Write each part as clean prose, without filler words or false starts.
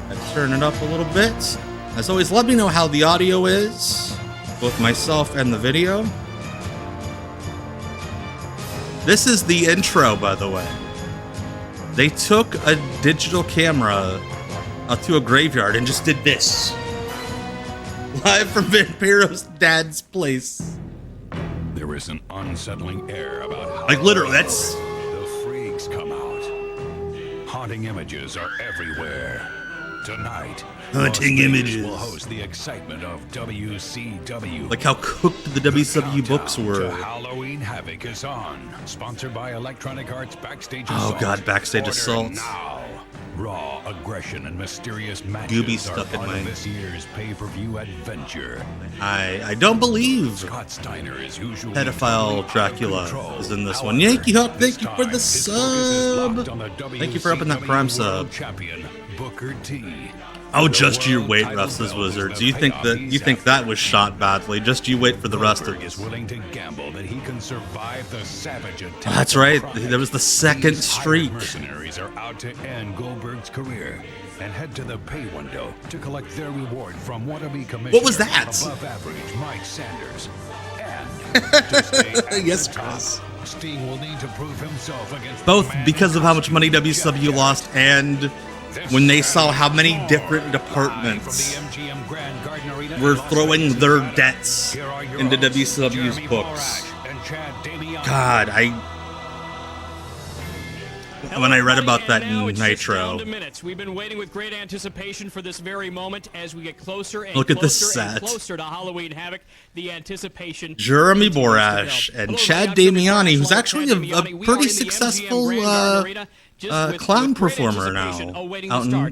I'd turn it up a little bit. As always, let me know how the audio is, both myself and the video. This is the intro, by the way. They took a digital camera out to a graveyard and just did this. Live from Vampiro's dad's place. There is an unsettling air about how like literally, that's the freaks come out. Haunting images are everywhere. Tonight, Haunting Images will host the excitement of WCW. Like how cooked the WCW books were. Halloween Havoc is on. Sponsored by Electronic Arts Backstage Assault. Oh god, Backstage Order Assault. Now. Raw aggression and mysterious matches Gooby stuff in my this year's pay-per-view adventure. I don't believe Scott Steiner is usually pedophile Dracula is in this one. Yankee Hawk, thank you for the sub. Thank you for upping that Prime sub. Booker T. Oh, just you wait, Restless Wizards. You think that was shot badly? Just you wait for the rest of it. Is willing to gamble that he can survive the savage attack. That's right. There was the second streak. Mercenaries are out to end Goldberg's career and head to the pay window to collect their reward from wannabe commissioner. What was that? Above average Mike Sanders. And to stay at yes, the top, Chris. Sting will need to prove himself against both because of how much money WCW lost and when they saw how many different departments were throwing their debts into WCW's books. God, when I read about that in Nitro. We've been waiting with great anticipation for this very moment as we get closer and Look at this closer and set. closer to Halloween Havoc. The anticipation. Jeremy Borash and Chad Damiani, who's actually a pretty successful clown performer now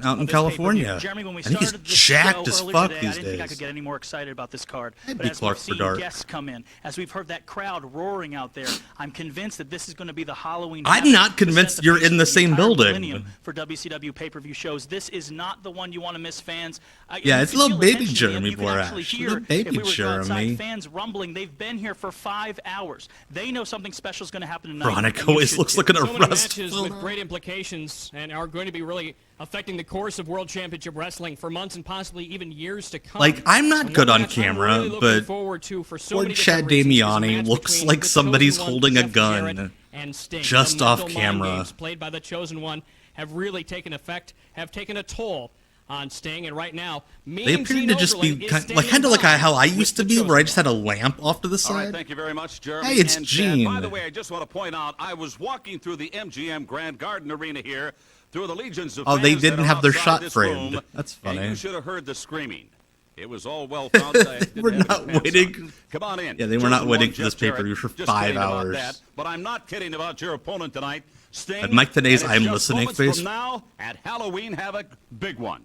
out in California. I think he's jacked as fuck these I didn't think I days. could get any more excited about this card. I'd But be as Clark we've for seen dark. guests come in, as we've heard that crowd roaring out there, I'm convinced that this is going to be the Halloween. I'm Havoc not convinced that you're sets in the pace same entire building. millennium for WCW pay-per-view shows. This is not the one you want to miss, fans. Yeah, You it's can little feel baby attention, Jeremy and you can actually Borash. hear, Little baby if we were to go outside, Jeremy. fans rumbling. They've been here for 5 hours. They know something special is going to happen tonight. Veronica and you always should looks too. like an So many arrest matches film. with great implications and are going to be really affecting the course of World Championship Wrestling for months and possibly even years to come. Like, I'm not And good one on match I'm camera, really looking but forward to for so poor many Chad different reasons is a Damiani match looks between like the somebody's Chosen One, holding a Jeff gun Jarrett, and Sting. just The off mental mind camera. games played by the Chosen One have really taken effect, have taken a toll on Sting, and right now, They appear to just be kind of like how I used to be, where I just had a lamp off to the All right, side. thank you very much, Jeremy. Hey, it's and Gene. By the way, I just want to point out, I was walking through the MGM Grand Garden Arena here, through the legions of Oh, they fans that didn't are have their outside shot this framed. room, That's And funny. you should have heard the screaming. It was all well founded. I didn't We're have not any pants waiting. on. Come on in. Yeah, they were not Chosen waiting one, for this Jeff Jarrett. pay-per-view for Just 5 kidding about hours. that, but I'm not kidding about your opponent tonight, Sting. At Mike Tenay's and it's I'm just listening moments face. From now at Halloween Havoc, big one.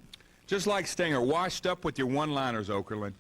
Just like Stinger, washed up with your one-liners, Okerlund.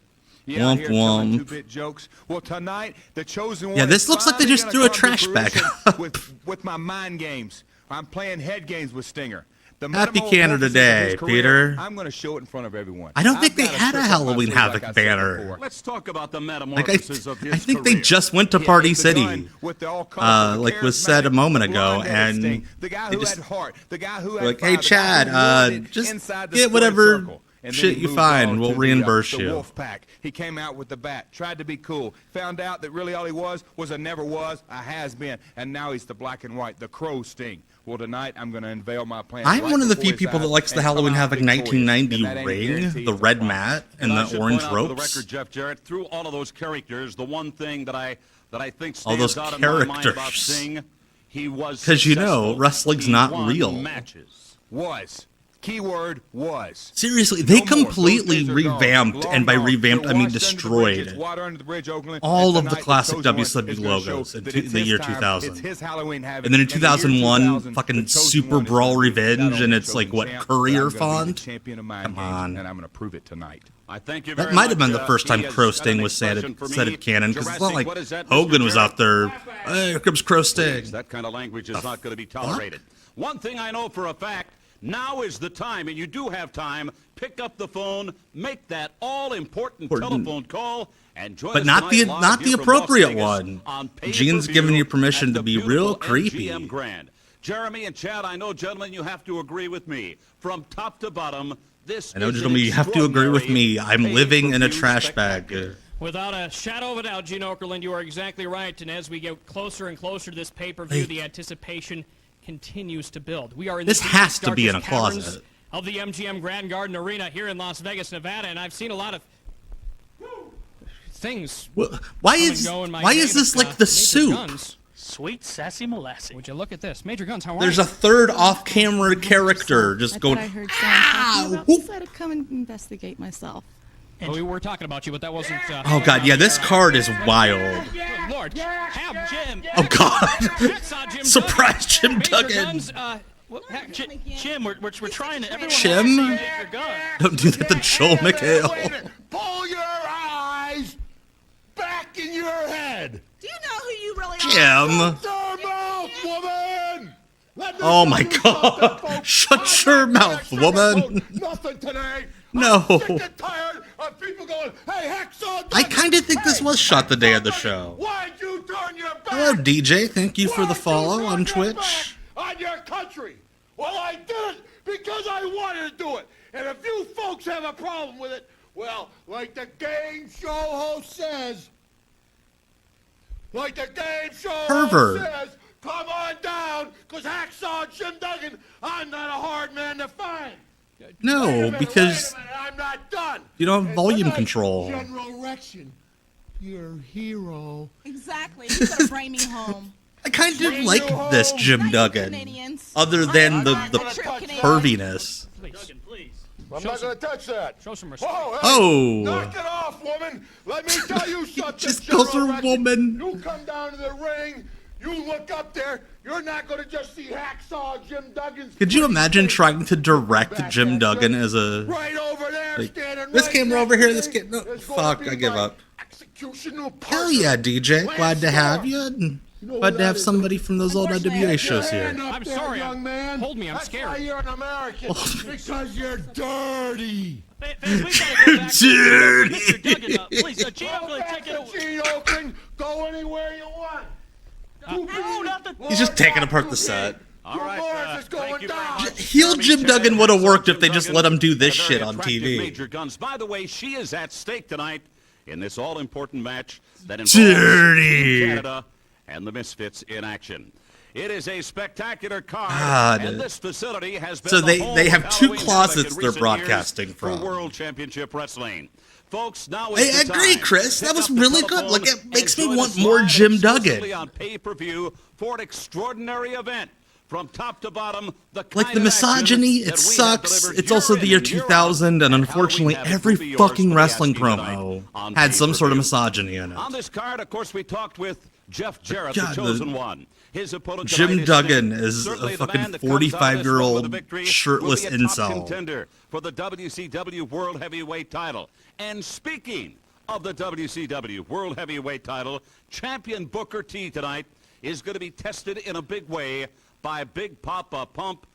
You Womp out here telling womp. two-bit jokes. Well, tonight, the Chosen One. Yeah, this is looks like they finally just gonna threw a come to trash bag fruition with my mind games. I'm playing head games with Stinger. The Happy metamorphosis Canada of Day, his career, Peter. I'm going to show it in front of everyone. I don't think I've they got had a trick up my Halloween sleeve, Havoc like I said banner. before. Let's talk about the Like metamorphosis of his I think they career. just went to He Party had the City. gun with the all-colorful, Like was said a moment ago, blonde-headed and Sting, the guy they who just had heart, the guy who had like, fire, hey the guy Chad, who wanted just inside the get square whatever circle. And then shit he you moved find. on We'll to reimburse the you. Wolf Pack. He came out with the bat, tried to be cool, found out that really all he was a never was, a has been, and now he's the black and white, the Crow Sting. Well, tonight I'm going to unveil my plan. I'm right one of the before few his people that eyes likes the and come Halloween out Havoc victorious. 1990 And that ain't ring, guaranteed, the it's a red promise. mat and And I the should orange point out for the ropes. record, Jeff Jarrett, through all of those characters, the one thing that I think All stands those out in my mind about characters. Sting, he was 'Cause you know, successful. wrestling's He not won real. Matches. Was. Keyword was. Seriously, they No more. Those completely days are gone. revamped, Long and by gone. revamped They're I mean washed under the destroyed, bridge. It's water under the bridge, Oakland. all And of the tonight, classic Chosen One WCW is gonna show logos in that the it's his year time. 2000. It's his Halloween Havoc. And then in the year 2001, 2000, fucking the Chosen Super One is Brawl gonna be Revenge, not only and the it's like, chosen what, champ, Courier but I'm gonna be the font? champion of mind Come games, on. and I'm going to prove it tonight. I thank you That very might have been much. the first time He has Crow got Sting an was said expression for at me. canon, because it's not Jurassic, like what is that, Mr. Hogan was Jarrett? out there, hey, here comes Crow Sting. That kind of language is not going to be tolerated. One thing I know for a fact, now is the time, and you do have time. Pick up the phone, make that all-important telephone call, and join But us not the tonight live not the here from appropriate Las Vegas one. on Gene's pay-per-view giving you permission at to the be real beautiful creepy. MGM Grand. Jeremy and Chad, I know, gentlemen, you have to agree with me. From top to bottom, this I know, is an gentlemen, you have to agree with me. I'm living in a pay-per-view trash spectacular. bag. Without a shadow of a doubt, Gene Okerlund, you are exactly right. And as we get closer and closer to this pay-per-view, the anticipation continues to build. We are in This the has to be in a darkest caverns closet. of the MGM Grand Garden Arena here in Las Vegas, Nevada, and I've seen a lot of things. Why come and is go in my why day, is this but, like the Major soup? Guns, Sweet sassy molasses. would you look at this? Major Guns, how are There's you? a third off-camera character just I going. thought I heard someone talking about this. I had to come and investigate myself. Well, we were talking about you, but that wasn't... Oh god, yeah, this card is wild. Good Lord. Have Jim. Oh god, Hacksaw Jim surprise Jim Major Duggan. Guns, Jim, we're trying to. Everyone Jim? has to see Major Gun. Don't do that to Joel McHale. Pull your eyes back in your head. Do you know who you really are? Jim. Shut your mouth, woman. Let me Oh tell my you something, god. folks. Shut I'm your not mouth, gonna woman. sugarcoat Nothing today. No. I'm sick and tired of people going, hey, Hacksaw I Duggan, kind of think this hey, was shot the day of the Hacksaw show. Duggan, Why'd you turn your back? Hello, DJ. Thank you for the Why'd you follow turn on your Twitch. back on your country? Well, I did it because I wanted to do it. And if you folks have a problem with it, well, like the game show host says, Pervert. says, come on down, because Hacksaw Jim Duggan, I'm not a hard man to find. Wait a No, minute, because wait a minute, I'm not done. you don't have And volume tonight, control. General Rection, your hero. Exactly. You're gonna bring me home. I kind of like this Jim Not you Duggan, Canadians. other than the True Canadian. perviness. Duggan, please. I'm not going to touch that. Show some respect. Whoa, hey, Oh. knock it off, woman. Let me tell you something, Just General calls her Rection. woman. You come down to the ring, you look up there, you're not going to just see Hacksaw Jim Duggan's Could you pretty imagine face. trying to direct Back Jim there, Duggan sir. as a... Right over there, like, standing this right camera over next here, to this me kid... No, is gonna fuck, be I give my up. executional Hell partner. yeah, DJ. Lance Glad to have Storm. you. You know Glad who to have that is. somebody from those old Unfortunately, NWA I shows Hand here. up I'm there, sorry, young man. hold me, I'm That's scared. why you're an American. Because you're dirty. Fans, we gotta go back to Dirty. Mr. Duggan. Please, Gene, I'm Go going to back take it to away. Gene Oakland. Go anywhere you want. No, not the... He's just taking apart the set. All right, Morris is thank going you down. very much. Heel Jeremy, Jim Chad, Duggan would have Hacksaw worked if Jim they just Duggan, let him do this and a very shit on attractive TV. Major Guns. By the way, she is at stake tonight in this all-important match that involves Dirty. Team Canada and the Misfits in action. It is a spectacular card, God. and this facility has been So the they home have of two Halloween closets Havoc in they're recent broadcasting years from. for World Championship Wrestling. Folks, now is I the agree, time. Chris. That Pick was up the really good. telephone Like, it and makes me join want us more live Jim exclusively Duggan. on pay-per-view for an extraordinary event. From top to bottom, the Like, kind the of misogyny, action it that we have sucks. delivered It's also year the in year and year out. 2000, and And unfortunately, Halloween Havoc every will be yours fucking for the wrestling asking tonight promo on had some sort of pay-per-view. misogyny in it. On this card, of course, we talked with Jeff Jarrett, God, the the- chosen one. His opponent Jim tonight is Duggan Sting. is Certainly a the fucking man that comes out of this one with 45-year-old a victory shirtless will be a top incel. contender for the WCW World Heavyweight title. And speaking of the WCW World Heavyweight title, champion Booker T tonight is going to be tested in a big way by Big Papa Pump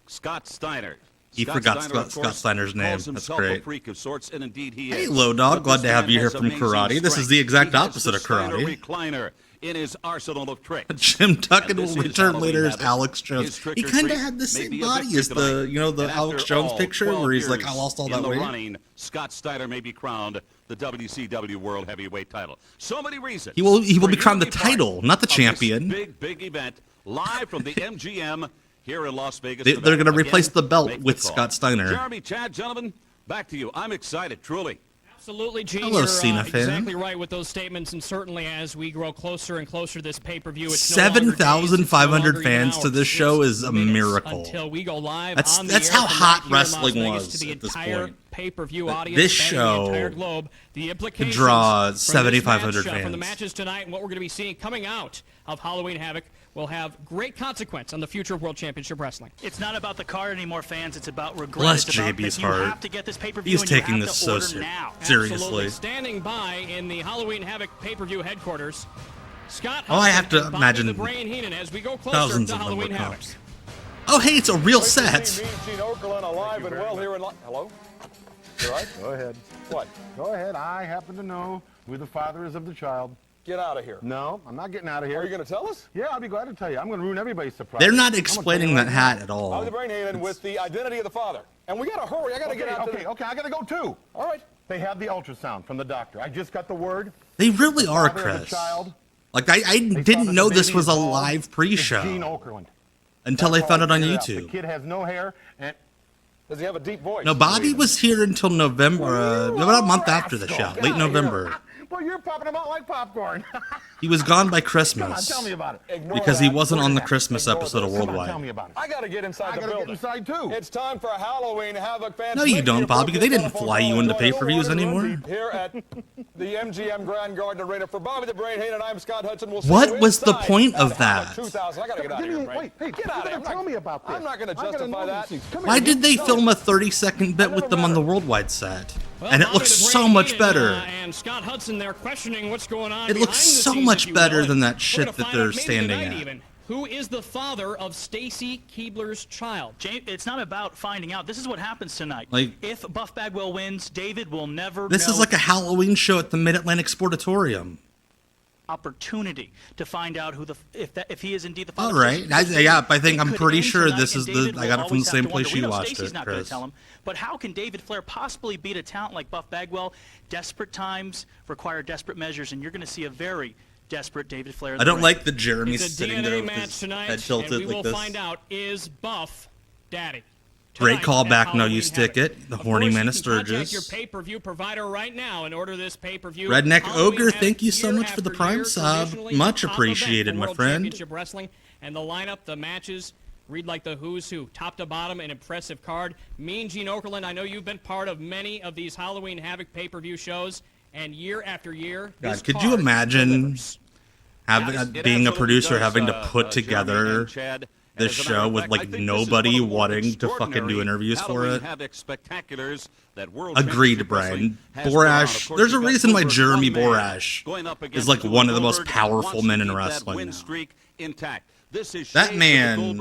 Scott Steiner. He Scott forgot Steiner, of Scott course, Steiner's name. calls That's himself great. a freak of sorts, and indeed he Hey, is. Low Dog, But glad this to have man you here has from amazing karate. This is strength. the exact He has opposite the of Steiner karate. recliner in his arsenal of tricks. Jim Duggan And will this is return Halloween later as Havoc. Alex His Jones. trick He or kind of treat had the may same be a body victory as the, tonight. you know, the And Alex after Jones all picture 12 where he's like, years I lost all in that the weight. running, Scott Steiner may be crowned the WCW World Heavyweight title. So many reasons. He will for you be to crowned the part title, not the of this champion. big event live from the MGM here in Las Vegas. They're Nevada. going to replace Again, the belt make with call. Scott Steiner. Jeremy, Chad, gentlemen, back to you. I'm excited, truly. Absolutely, Gene. Hello, You're Cena fan. exactly right with those statements, and certainly as we grow closer and closer to this pay-per-view, it's no longer days, it's no 7,500 longer even fans to hours, this show it's is a minutes miracle. Until we go live That's- on the that's air how from hot right here in Las wrestling Vegas was to the at this entire point. pay-per-view audience This spanning show the entire globe. The implications draw from this 7,500 match, from the fans. matches tonight and what we're going to be seeing coming out of Halloween Havoc will have great consequence on the future of World Championship Wrestling. It's not about the card anymore, fans. It's about regret. Bless It's about JB's that you heart. have to get this pay-per-view He's and you taking have this to so order now. seriously. Absolutely. Standing by in the Halloween Havoc pay-per-view headquarters, Scott Oh, I have to Hudson and imagine Bobby the Brain Heenan as we go closer thousands to of them Halloween were Havoc. cops. Oh, hey, it's a real set. Gene Okerlund alive and well here in Hello? You all right? Go ahead. What? Go ahead. I happen to know who the father is of the child. Get out of here. No, I'm not getting out of here. Are you going to tell us? Yeah, I'll be glad to tell you. I'm going to ruin everybody's surprise. They're not I'm gonna explaining tell you that right hat at I'm all. the brain Hayden with the identity of the father. And we got to hurry. I got to get out Okay, I got to go too. All right. They have the ultrasound from the doctor. I just got the word. They really are, Father of the Chris. child. Like, I They saw didn't that know the this baby was a is born. live It's Gene pre-show Okerlund. until I That's found all it on I figured out. The YouTube. kid has no hair, and Does he have a deep voice? No, Bobby was here until November, about a month after the show, late November. Well, you're popping them out like popcorn. He was gone by Come on, Christmas tell me about it. Ignore because he that. wasn't on the Ignore Christmas episode of Come on, tell Worldwide. me about it. I got to get inside I the got to building. get inside too. It's time for Halloween Havoc fans. No, you Make don't, the Bobby. They didn't appropriate fly you telephone into call and pay-per-views join us anymore. Here at the MGM Grand Garden Arena for Bobby the Brain Hayden, I'm Scott Hudson. We'll see What you was the inside point at of that? Havoc 2000. I got to get out of Give here, me, Brain. wait, hey, Get out of here. Tell me about this. I'm not going to I gotta justify know that. these things. Come Why here, did they you film a 30-second bit with them on the Worldwide set? And it Bobby looks the so Brain much Hayden, better. And Scott Hudson there questioning what's going on. It looks behind the so scenes, much if you better will. than that We're shit gonna that find they're out maybe standing tonight at. even. Who is the father of Stacy Keebler's child? It's not about finding out. This is what happens tonight. Like- if Buff Bagwell wins, David will never This know is like a Halloween show at the Mid-Atlantic Sportatorium. opportunity to find out if he is indeed the father. All right. I'm It could pretty end sure tonight, this and is David I got will it from the always same have to place wonder. We you know watched Stacey's it, not going to Chris. tell him, but how can David Flair possibly beat a talent like Buff Bagwell? Desperate times require desperate measures, and you're going to see a very desperate David Flair. in I the don't ring. like the Jeremy It's a sitting there DNA with match his tonight, head and tilted we will like this. find out, is Buff Daddy? Great Tonight callback, at no, Halloween you stick Havoc. it. The Of horny course, man you of can contact Sturgis. your pay-per-view provider right now and order this pay-per-view. Redneck Halloween Ogre, Havoc thank you so year much for the after Prime year, sub. traditionally Much top appreciated, event for my World friend. Championship Wrestling, and the lineup, the matches, read like the who's who, top to bottom, an impressive card. Mean Gene Okerlund, I know you've been part of many of these Halloween Havoc pay-per-view shows, and year after year, this God, could you card imagine delivers. being a producer having to put together this show with like nobody wanting to fucking do interviews for it? Agreed, Brian. Borash. There's a reason why Jeremy Borash is like one of the most powerful men in wrestling now. That man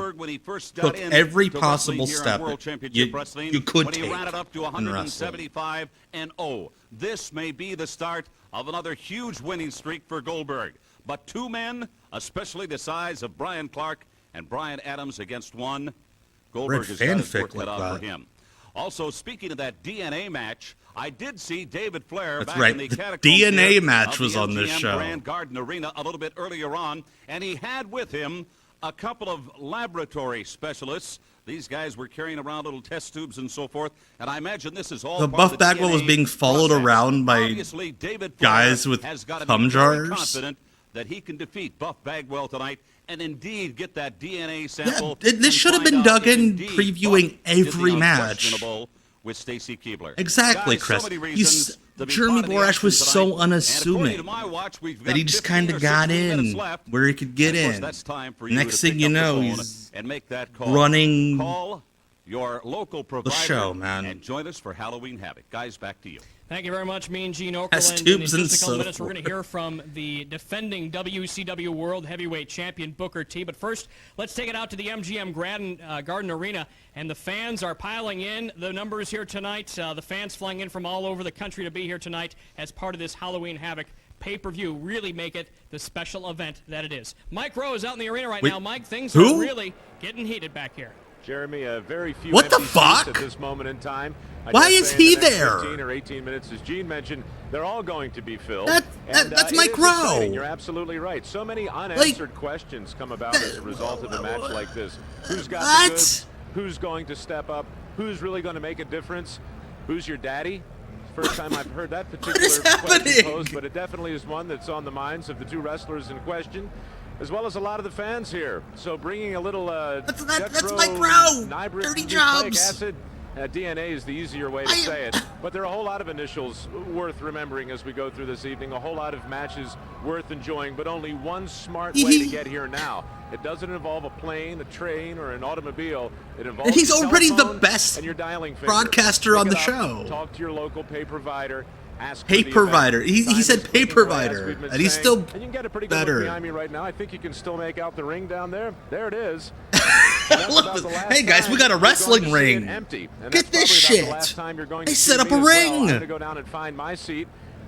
took every possible step you could take in wrestling. 175-0. This may be the start of another huge winning streak for Goldberg. But two men, especially the size of Brian Clark and Brian Adams against one, Goldberg has got his work cut out for him. Also, speaking of that DNA match, I did see David Flair That's back right. in the The catacombs DNA here match of was the on this MGM show. Grand Garden Arena a little bit earlier on, and he had with him a couple of laboratory specialists. These guys were carrying around little test tubes and so forth, and I imagine this is all So part of Buff the Bagwell was DNA being followed process. around by Obviously, David Flair guys with has got to cum be very jars. confident that he can defeat Buff Bagwell tonight and indeed get that DNA sample. Yeah, this and should have find been out if Duggan indeed previewing Buff did the every match. unquestionable with Stacy Keibler. Exactly, Guys, Chris. so many reasons to be Jeremy part of the Borash action was tonight. so And according unassuming to my watch, we've that got he just 15 kind or of got 16 minutes in left. where he could get And of course, in. that's time for you Next to thing pick you up the know, phone he's and make that call. running Call your local provider show, man. and join us for Halloween Havoc. Guys, back to you. Thank you very much, Mean Gene Has Okerlund. tubes In and just a couple so minutes, we're going forth. to hear from the defending WCW World Heavyweight Champion Booker T. But first, let's take it out to the MGM Garden Arena, and the fans are piling in. The numbers here tonight, the fans flying in from all over the country to be here tonight as part of this Halloween Havoc pay-per-view really make it the special event that it is. Mike Rowe is out in the arena right Wait, now. Mike, things who? are really getting heated back here. Jeremy, very few What the empty seats fuck? at this moment in time. I Why dare is say he in the next there? 15 or 18 minutes, as Gene mentioned, they're all going to be filled. That's it Mike is exciting. Rowe. You're absolutely right. So many unanswered questions come about as a result of a match like this. Who's got the goods? Who's going to step up? Who's really going to make a difference? Who's your daddy? First time I've heard that particular is question happening? posed, but it definitely is one that's on the minds of the two wrestlers in question, as well as a lot of the fans here. So bringing a little That's Jetro Mike Rowe. Nibrit Dirty nucleic jobs. acid. DNA is the easier way to say it, but there are a whole lot of initials worth remembering as we go through this evening, a whole lot of matches worth enjoying, but only one smart way to get here now. It doesn't involve a plane, a train, or an automobile. It involves And he's your already the telephone best and your dialing finger. broadcaster Pick on it the up, show. Talk to your local pay provider. Ask Pay for the provider. event. He Time said is pay ticking away, as provider, we've been and he's saying. still And you can get a pretty good better. look behind me right now. I think you can still make out the ring down there. There it is. Hey guys, we got a wrestling ring. Empty. And Get that's this probably about the shit. last time you're going They to set see up me a as well. ring. I'm going to go down and find my seat.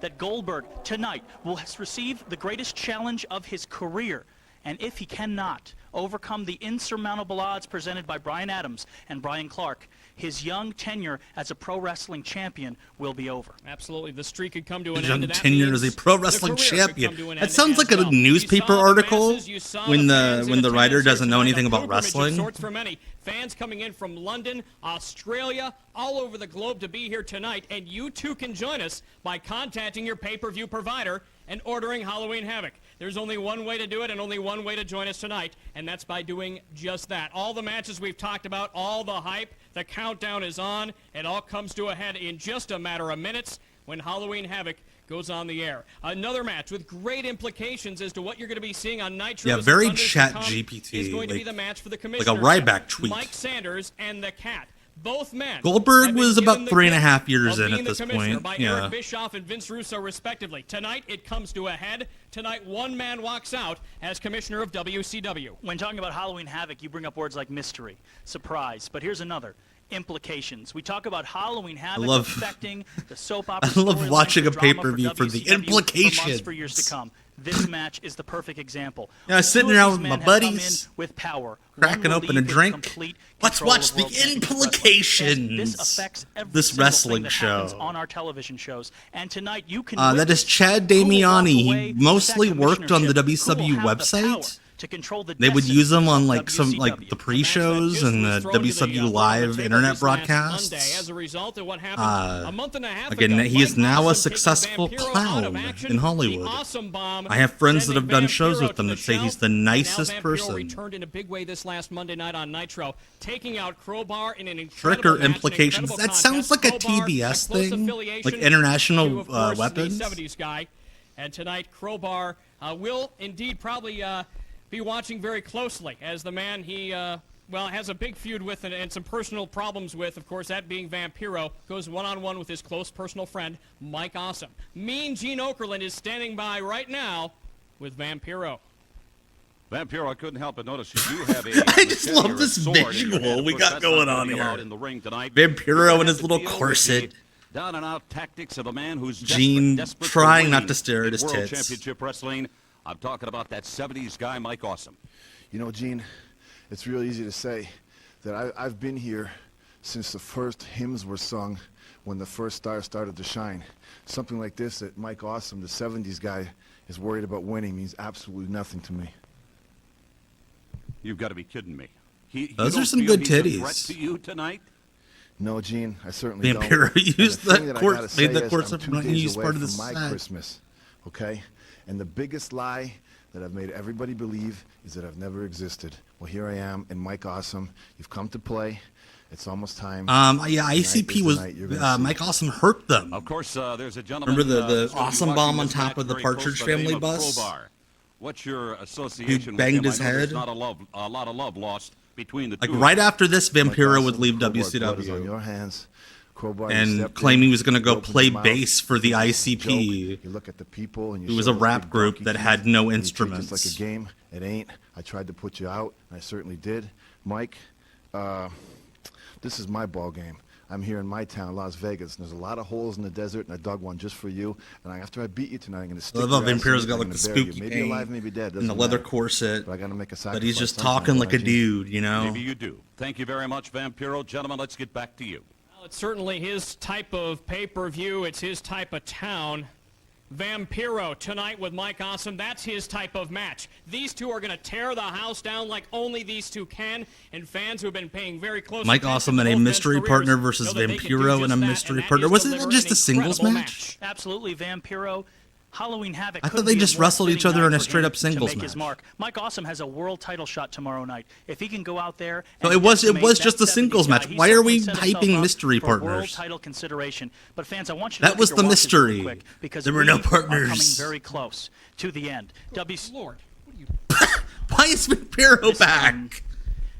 that Goldberg tonight will receive the greatest challenge of his career. And if he cannot overcome the insurmountable odds presented by Bryan Adams and Brian Clark, his young tenure as a pro wrestling champion will be over. Absolutely. The streak could come to an Young end. tenure as a pro wrestling champion. That sounds like a newspaper article when the writer doesn't know anything about wrestling. For many fans coming in from London, Australia, all over the globe to be here tonight, and you too can join us by contacting your pay-per-view provider and ordering Halloween Havoc. There's only one way to do it and only one way to join us tonight, and that's by doing just that. All the matches we've talked about, all the hype, the countdown is on. It all comes to a head in just a matter of minutes when Halloween Havoc goes on the air. Another match with great implications as to what you're going to be seeing on Nitro. Yeah, very chat GPT. Is going to be the match for the commissioner. Like a Ryback tweet. Mike Sanders and the Cat. Both men. Goldberg was about 3.5 years in at this point. By Yeah. Eric Bischoff and Vince Russo, respectively. Tonight, it comes to a head. Tonight, one man walks out as commissioner of WCW. When talking about Halloween Havoc, you bring up words like mystery, surprise. But here's another. Implications. We talk about Halloween Havoc affecting the soap opera. I love watching a pay-per-view for the implications. For years to come. This match is the perfect example. Yeah, sitting around with my buddies, with power, cracking open a drink. Let's watch the implications. This affects every this wrestling that show on our television shows. And tonight you can. That is Chad Damiani. He mostly worked on the WCW website. To control the they would use them on like some like the pre-shows and the WCW live internet broadcasts. As a result of what happened a month and a half again, ago, he is now a successful clown in Hollywood. I have friends that have done shows with him that say he's the nicest person. Returned in a big way this last Monday night on Nitro, taking out Crowbar in an incredible Trigger match, implications. That sounds like a TBS thing, like International Weapons. The 70s guy. And tonight, Crowbar will indeed probably be watching very closely as the man he, has a big feud with and some personal problems with, of course, that being Vampiro, goes one-on-one with his close personal friend, Mike Awesome. Mean Gene Okerlund is standing by right now with Vampiro. Vampiro, I couldn't help but notice you do have a... I just love this visual we got going on here. Vampiro in his little corset. Down-and-out tactics of a man who's Gene trying not to stare at his World tits. Championship Wrestling. I'm talking about that 70s guy, Mike Awesome. You know, Gene, it's real easy to say that I've been here since the first hymns were sung when the first star started to shine. Something like this that Mike Awesome, the 70s guy, is worried about winning means absolutely nothing to me. You've got to be kidding me. Those are some good titties. Threat to you tonight? No, Gene, I certainly don't. Vampiro used that course, made that course up up and used part of the my Christmas, okay? And the biggest lie that I've made everybody believe is that I've never existed. Well, here I am, and Mike Awesome, you've come to play. It's almost time. Yeah, ICP was Mike Awesome hurt them. Of course, there's a gentleman. Remember the awesome bomb on top of the Partridge Family bus? Crowbar. What's your association? Who banged with him? his I know head? There's not a lot of love lost between the two. Like right after this, Vampiro Mike would Awesome, leave Crowbar's blood is on WCW your hands. Crowbar, and claim he was going to go play bass for the Joke. ICP. You look at the people and you It was show a this rap big group donkey that teeth, had no and you treat instruments. this like a game. It ain't. I tried to put you out, and I certainly did. Mike, this is my ball game. I'm here in my town, Las Vegas, and there's a lot of holes in the desert, and I dug one just for you. And after I beat you tonight, I'm going to stick I love how your ass Vampiro's in, got I'm like gonna the bury you. spooky Maybe paint alive, maybe dead. and the doesn't leather matter. corset, But I gotta make a but he's just sometime, talking like a Gene. dude, you know? Maybe you do. Thank you very much, Vampiro. Gentlemen, let's get back to you. Well, it's certainly his type of pay-per-view. It's his type of town. Vampiro tonight with Mike Awesome. That's his type of match. These two are going to tear the house down like only these two can, and fans who have been paying very close Mike attention Awesome to and a both men's mystery careers partner versus know that they can do Vampiro just and a that, mystery and that partner. is Wasn't that deliver just an a singles incredible match? Absolutely, Vampiro. Halloween Havoc. I thought couldn't they be a just more wrestled each fitting other in night a for straight-up him singles to make his match. mark. Mike Awesome has a world title shot tomorrow night. If he can go out there, No, and it was decimate just that a singles 70s match. guy, he Why are we certainly set himself hyping up mystery for world partners? title consideration. But fans, I want you to That look was at the your watches real mystery. quick, because There were no we partners. are coming very close to the end. Lord. Why is Vampiro back?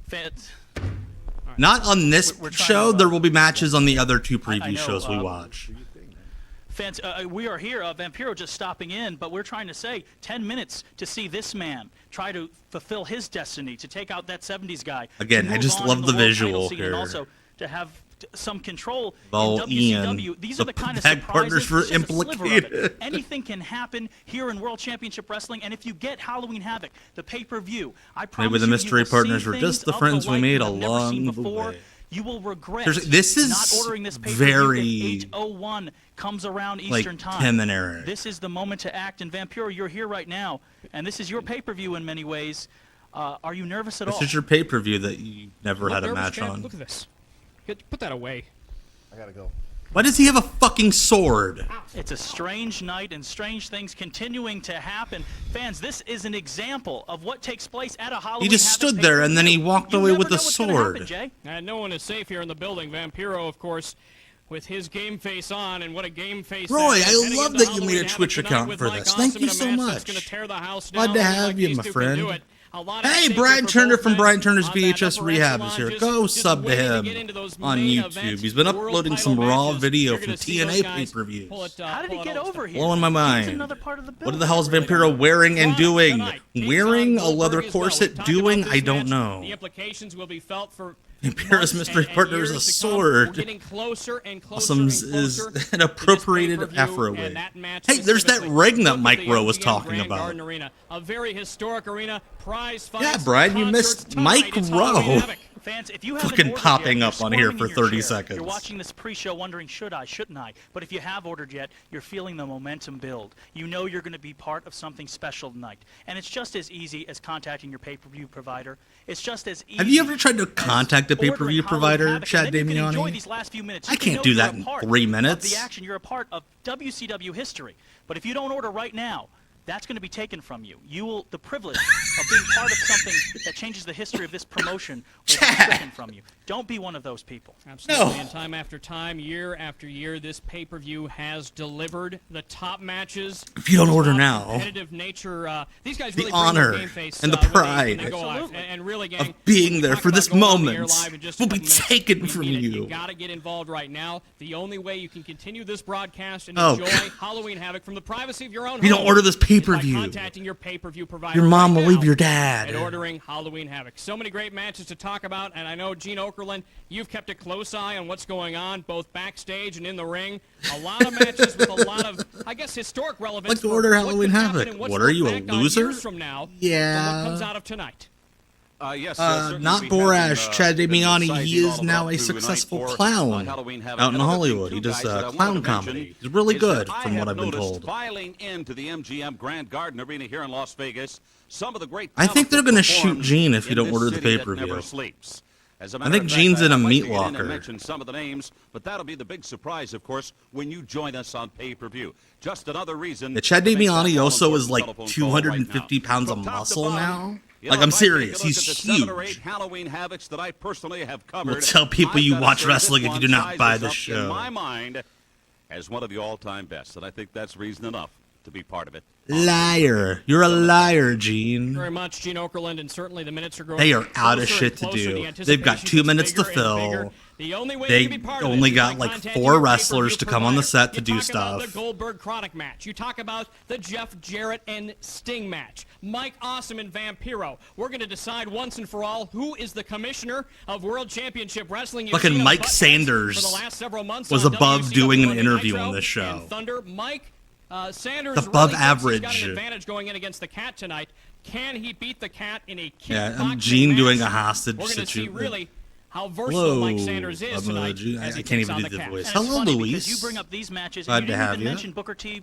Fans, Not on this We're trying show. to, There will be matches on the other two I preview know, shows we watch. Fans, we are here, Vampiro just stopping in, but we're trying to say 10 minutes to see this man try to fulfill his destiny, to take out that 70s guy. Again, to I move just on love in the world visual title scene, here. And also to have some control Well, in WCW. Ian, These are the kind of tag partners surprises. were It's just a sliver of it. implicated. Anything can happen here in World Championship Wrestling, and if you get Halloween Havoc, the pay-per-view, I promise Maybe the you mystery will see partners were things just the of friends we like made you have never seen along the before. way. You will regret Seriously, this is not ordering this pay-per-view very, if 8:01 comes around like, Eastern Time. Tim and Eric. This is the moment to act, and Vampiro, you're here right now, and this is your pay-per-view in many ways. Are you nervous at all? This is your pay-per-view that you never Look had a nervous, match Chad? on. Look at this. Put that away. I gotta go. Why does he have a fucking sword? It's a strange night and strange things continuing to happen. Fans, this is an example of what takes place at a Halloween He just Havoc stood there and then he pay-per-view. walked You away never with know a what's gonna sword. happen, Jay. And no one is safe here in the building. Vampiro, of course, with his game face on, and what a game face. Roy, that is. I Heading love into that you made a Halloween Twitch Havoc tonight account with for Mike this. Awesome Thank you in a so match much. that's gonna tear the house Glad down, to like have you, these my two can friend. do it. A lot at Hey, stake Brian here for Turner both from men Brian Turner's on that VHS upper Rehab echelon, is here. just Go sub to waiting him get into those on main YouTube. event He's been world uploading title some raw matches. video You're from gonna see those TNA guys pay-per-views. How did he get over here? Blowing my It's mind. another part of the What the hell is Vampiro wearing and doing? Wearing a leather corset doing? I don't know. The implications will be felt for Vampiro's mystery partner is a We're sword. getting closer and closer Awesome's and is closer an to appropriated this pay-per-view, Afro and wig. that match Hey, there's that specifically. ring that Look at Mike the Rowe was MGM talking Grand about. Garden Arena, a very historic arena, prize fights, Yeah, Brian, you concerts missed tonight. Mike It's Rowe. Halloween Havoc. Fans, if you haven't Fucking ordered popping yet, up you're on here squirming for in your 30 chair. seconds. You're watching this pre-show wondering, should I, shouldn't I? But if you have ordered yet, you're feeling the momentum build. You know you're going to be part of something special tonight. And it's just as easy as contacting your pay-per-view provider. It's just as easy. Have you ever tried to contact a ordering pay-per-view Halloween provider, Havoc, Chad and then you can enjoy Damiani? these last few minutes. I You can can't know do you're that a in part 3 of minutes. the action. You're a part of WCW history. But if you don't order right now, that's going to be taken from you. The privilege of being part of something that changes the history of this promotion will be taken from you. Don't be one of those people. Absolutely. And time after time, year after year, this pay-per-view has delivered the top matches. If you don't order top now, competitive nature. These guys the really honor bring their game face, and the when they pride go live. And really, gang, of being when there we talk for about this going on the air moment live in just a will be couple minutes, taken we from mean it. you. You got to get involved right now. The only way you can continue this broadcast and Oh, enjoy God. Halloween Havoc from the privacy of your own If you home don't order this is by pay-per-view, contacting your pay-per-view provider your mom right will leave now your dad. and ordering Halloween Havoc. So many great matches to talk about, and I know, Gene Okerlund, you've kept a close eye on what's going on, both backstage and in the ring. A lot of matches with a lot of, I guess, historic relevance. Like to for order what Halloween could happen Havoc. and what's What are you, a looked back on loser? years from now Yeah. from what comes out of tonight. Yes, Not Borash, Chad Damiani. He is now a successful clown out in Hollywood. He does clown comedy. He's really good, from what I've been told. Filing into the MGM Grand Garden Arena here in Las Vegas, some of the great I think they're going to shoot Gene if you don't order the pay-per-view. I think Gene's in a meat locker. Mention some of the names, but that'll be the big surprise, of course, when you join us on pay-per-view. Just another reason. Yeah, Chad to make that Damiani also all-important is like telephone call 250 right now. pounds of From top to muscle bottom, now. you Like, know, I'm if I take a serious. look He's at the 7 or 8 huge. Halloween Havocs that I personally have covered. We'll tell people I've you gotta watch say wrestling this if you one do not buy sizes the up show. In my mind, as one of the all-time best, and I think that's reason enough to be part of it. Liar. You're a liar, Gene. Very much, Gene Okerlund, and certainly the minutes are growing. They are out of closer shit and to closer. do. The They've got anticipation 2 gets minutes to bigger and bigger. fill. The only way They you can be part of only it is got by like contacting 4 your wrestlers pay-per-view to come on the provider. set to You do talk about stuff. the Goldberg Chronic match. You talk about the Jeff Jarrett and Sting match. Mike Awesome and Vampiro. We're going to decide once and for all who is the commissioner of World Championship Wrestling. You've Fucking seen Mike him butt Sanders for the last several months was on above WCW doing an Monday interview Nitro on this show. and Thunder. Mike Sanders It's above really thinks he's got average. an advantage going in against the Cat tonight. Can he beat the Cat in a Yeah, kickboxing I'm Gene match? doing a hostage We're going to see situation. really how versatile Hello, Mike Sanders is tonight. Gene. As he I can't takes even on do the the Cat. voice. And it's Hello, funny Luis. because you bring up these matches Glad and to you didn't have even you. mention Booker T,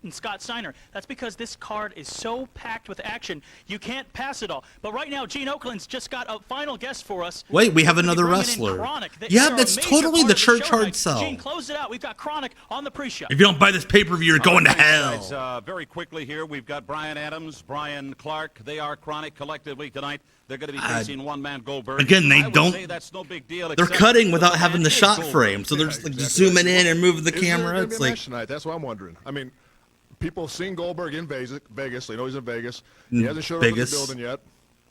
and Scott Steiner. That's because this card is so packed with action, you can't pass it all. But right now, Gene Okerlund's just got a final guest for us. Wait, we have We're gonna be another bringing in wrestler. Chronic. Yeah, They're a that's major totally part the of church show hard tonight. sell. Gene, close it out. We've got Chronic on the pre-show. If you don't buy this pay-per-view, you're going to Guys, hell. very quickly here, we've got Brian Adams, Brian Clark. They are Chronic collectively tonight. They're going to be facing one-man Goldberg. Again, they I would don't- say that's no big deal. They're except cutting without the having man the is shot Goldberg. frame, so they're just like zooming in and moving the camera. It's like tonight. That's what I'm wondering. I mean, people have seen Goldberg in Vegas. They know he's in Vegas. He hasn't showed up in the Vegas. building yet.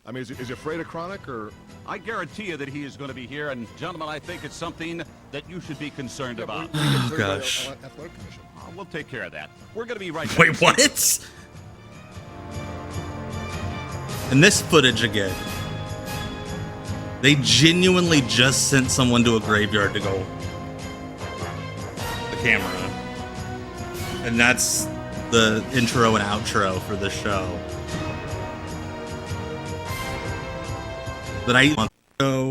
I mean, is he afraid of Chronic or? I guarantee you that he is going to be here, and gentlemen, I think it's something that you should be concerned about. Oh, gosh. Athletic Commission. We'll take care of that. We're going to be right back. Wait, what? And this footage again. They genuinely just sent someone to a graveyard to go. The camera. And that's the intro and outro for the show. That I want to go.